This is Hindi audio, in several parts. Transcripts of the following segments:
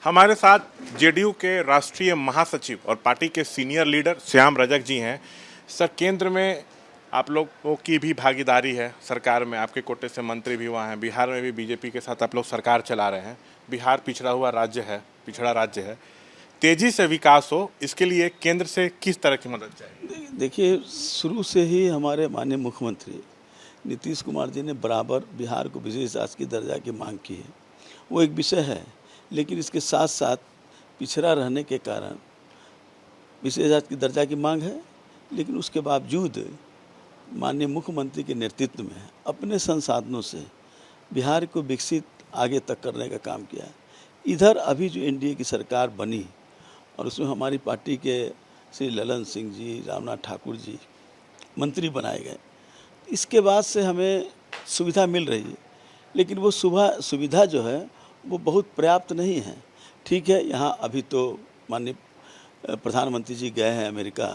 हमारे साथ जेडीयू के राष्ट्रीय महासचिव और पार्टी के सीनियर लीडर श्याम रजक जी हैं। सर, केंद्र में आप लोगों की भी भागीदारी है सरकार में, आपके कोटे से मंत्री भी वहाँ हैं। बिहार में भी बीजेपी के साथ आप लोग सरकार चला रहे हैं। बिहार पिछड़ा हुआ राज्य है, पिछड़ा राज्य है। तेजी से विकास हो, इसके लिए केंद्र से किस तरह की मदद चाहिए? देखिए, शुरू से ही हमारे माननीय मुख्यमंत्री नीतीश कुमार जी ने बराबर बिहार को विशेष शासकीय दर्जा की मांग की है। वो एक विषय है, लेकिन इसके साथ साथ पिछड़ा रहने के कारण विशेष शासकीय दर्जा की मांग है। लेकिन उसके बावजूद माननीय मुख्यमंत्री के नेतृत्व में अपने संसाधनों से बिहार को विकसित आगे तक करने का काम किया है। इधर अभी जो एनडीए की सरकार बनी और उसमें हमारी पार्टी के श्री ललन सिंह जी, रामनाथ ठाकुर जी मंत्री बनाए गए। इसके बाद से हमें सुविधा मिल रही है, लेकिन वो सुविधा जो है वो बहुत पर्याप्त नहीं है। ठीक है, यहाँ अभी तो माननीय प्रधानमंत्री जी गए हैं अमेरिका,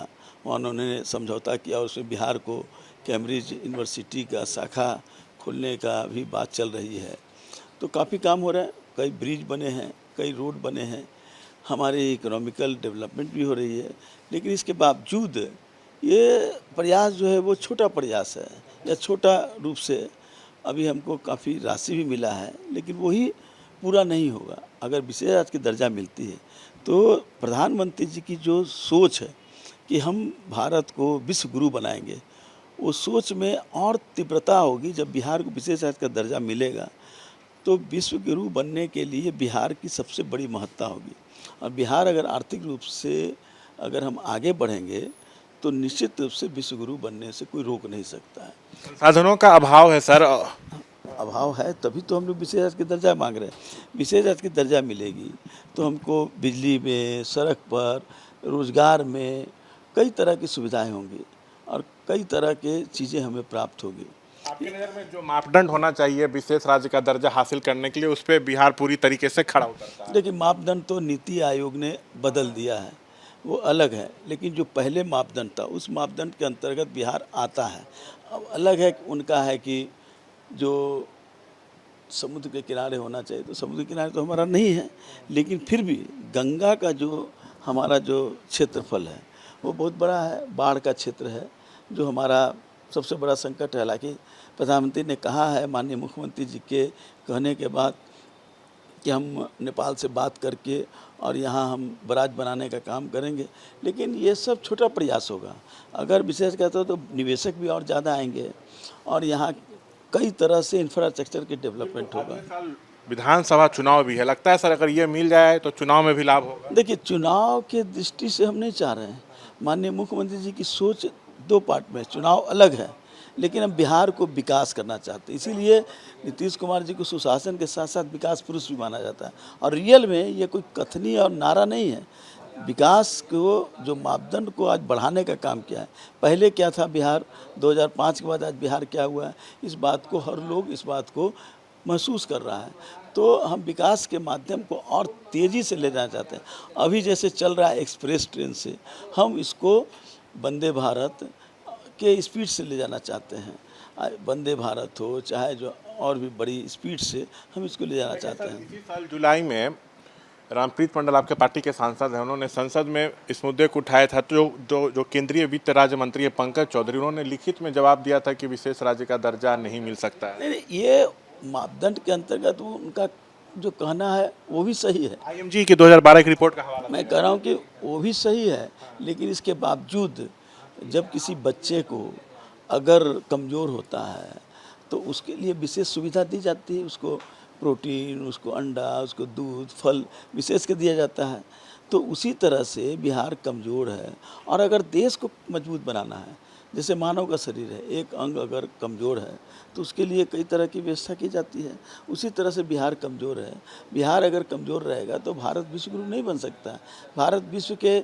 वहाँ उन्होंने समझौता किया और उसमें बिहार को कैम्ब्रिज यूनिवर्सिटी का शाखा खोलने का भी बात चल रही है। तो काफ़ी काम हो रहा है, कई ब्रिज बने हैं, कई रोड बने हैं, हमारी इकोनॉमिकल डेवलपमेंट भी हो रही है। लेकिन इसके बावजूद ये प्रयास जो है वो छोटा प्रयास है, या छोटा रूप से अभी हमको काफ़ी राशि भी मिला है, लेकिन वही पूरा नहीं होगा। अगर विशेष आज की दर्जा मिलती है तो प्रधानमंत्री जी की जो सोच है कि हम भारत को विश्व गुरु बनाएंगे, वो सोच में और तीव्रता होगी। जब बिहार को विशेष आज का दर्जा मिलेगा तो विश्व गुरु बनने के लिए बिहार की सबसे बड़ी महत्ता होगी। और बिहार अगर आर्थिक रूप से अगर हम आगे बढ़ेंगे तो निश्चित रूप से विश्व गुरु बनने से कोई रोक नहीं सकता है। संसाधनों का अभाव है सर। अभाव है, तभी तो हम लोग विशेष आज की दर्जा मांग रहे हैं। विशेष आज की दर्जा मिलेगी तो हमको बिजली में, सड़क पर, रोजगार में कई तरह की सुविधाएं होंगी और कई तरह के चीज़ें हमें प्राप्त होगी। आपकी नज़र में जो मापदंड होना चाहिए विशेष राज्य का दर्जा हासिल करने के लिए, उस पर बिहार पूरी तरीके से खड़ा उतरता है? देखिए, मापदंड तो नीति आयोग ने बदल दिया है, वो अलग है। लेकिन जो पहले मापदंड था उस मापदंड के अंतर्गत बिहार आता है। अब अलग है, उनका है कि जो समुद्र के किनारे होना चाहिए, तो समुद्र के किनारे तो हमारा नहीं है, लेकिन फिर भी गंगा का जो हमारा जो क्षेत्रफल है वो बहुत बड़ा है। बाढ़ का क्षेत्र है जो हमारा सबसे बड़ा संकट है। हालांकि प्रधानमंत्री ने कहा है, माननीय मुख्यमंत्री जी के कहने के बाद, कि हम नेपाल से बात करके और यहाँ हम बराज बनाने का काम करेंगे। लेकिन ये सब छोटा प्रयास होगा। अगर विशेष कहते हो तो निवेशक भी और ज़्यादा आएंगे और यहाँ कई तरह से इंफ्रास्ट्रक्चर की डेवलपमेंट होगा। अगले साल विधानसभा चुनाव भी है, लगता है सर अगर ये मिल जाए तो चुनाव में भी लाभ होगा? देखिए, चुनाव के दृष्टि से हम नहीं चाह रहे हैं। माननीय मुख्यमंत्री जी की सोच दो पार्ट में, चुनाव अलग है, लेकिन हम बिहार को विकास करना चाहते हैं। इसीलिए नीतीश कुमार जी को सुशासन के साथ साथ विकास पुरुष भी माना जाता है। और रियल में ये कोई कथनी और नारा नहीं है। विकास को जो मापदंड को आज बढ़ाने का काम किया है। पहले क्या था बिहार, 2005 के बाद आज बिहार क्या हुआ है, इस बात को हर लोग इस बात को महसूस कर रहा है। तो हम विकास के माध्यम को और तेज़ी से ले जाना चाहते हैं। अभी जैसे चल रहा है एक्सप्रेस ट्रेन से, हम इसको वंदे भारत के स्पीड से ले जाना चाहते हैं। वंदे भारत हो चाहे जो और भी बड़ी स्पीड से हम इसको ले जाना चाहते हैं। इसी साल जुलाई में रामप्रीत मंडल आपके पार्टी के सांसद हैं, उन्होंने संसद में इस मुद्दे को उठाया था। तो जो केंद्रीय वित्त राज्य मंत्री है पंकज चौधरी, उन्होंने लिखित में जवाब दिया था कि विशेष राज्य का दर्जा नहीं मिल सकता है। नहीं, ये मापदंड के अंतर्गत वो उनका जो कहना है वो भी सही है। आईएमजी की 2012 की रिपोर्ट का हवाला मैं कह रहा हूँ कि वो भी सही है, लेकिन इसके बावजूद जब किसी बच्चे को अगर कमज़ोर होता है तो उसके लिए विशेष सुविधा दी जाती है। उसको प्रोटीन, उसको अंडा, उसको दूध, फल विशेष के दिया जाता है। तो उसी तरह से बिहार कमज़ोर है और अगर देश को मजबूत बनाना है, जैसे मानव का शरीर है, एक अंग अगर कमज़ोर है तो उसके लिए कई तरह की व्यवस्था की जाती है। उसी तरह से बिहार कमज़ोर है। बिहार अगर कमज़ोर रहेगा तो भारत विश्व गुरु नहीं बन सकता। भारत विश्व के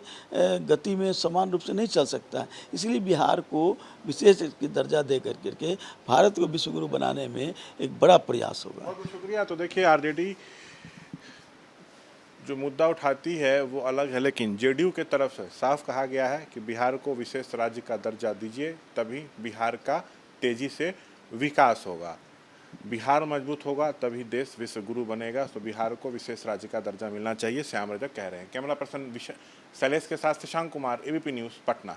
गति में समान रूप से नहीं चल सकता। इसलिए बिहार को विशेष की दर्जा दे करके भारत को विश्व गुरु बनाने में एक बड़ा प्रयास होगा। बहुत बहुत शुक्रिया। तो देखिए, आरजेडी जो मुद्दा उठाती है वो अलग है, लेकिन जेडीयू के तरफ से साफ कहा गया है कि बिहार को विशेष राज्य का दर्जा दीजिए, तभी बिहार का तेजी से विकास होगा। बिहार मजबूत होगा तभी देश विश्व गुरु बनेगा। तो बिहार को विशेष राज्य का दर्जा मिलना चाहिए, श्याम रजक कह रहे हैं। कैमरा पर्सन शैलेश के साथ शशांक कुमार, एबीपी न्यूज़, पटना।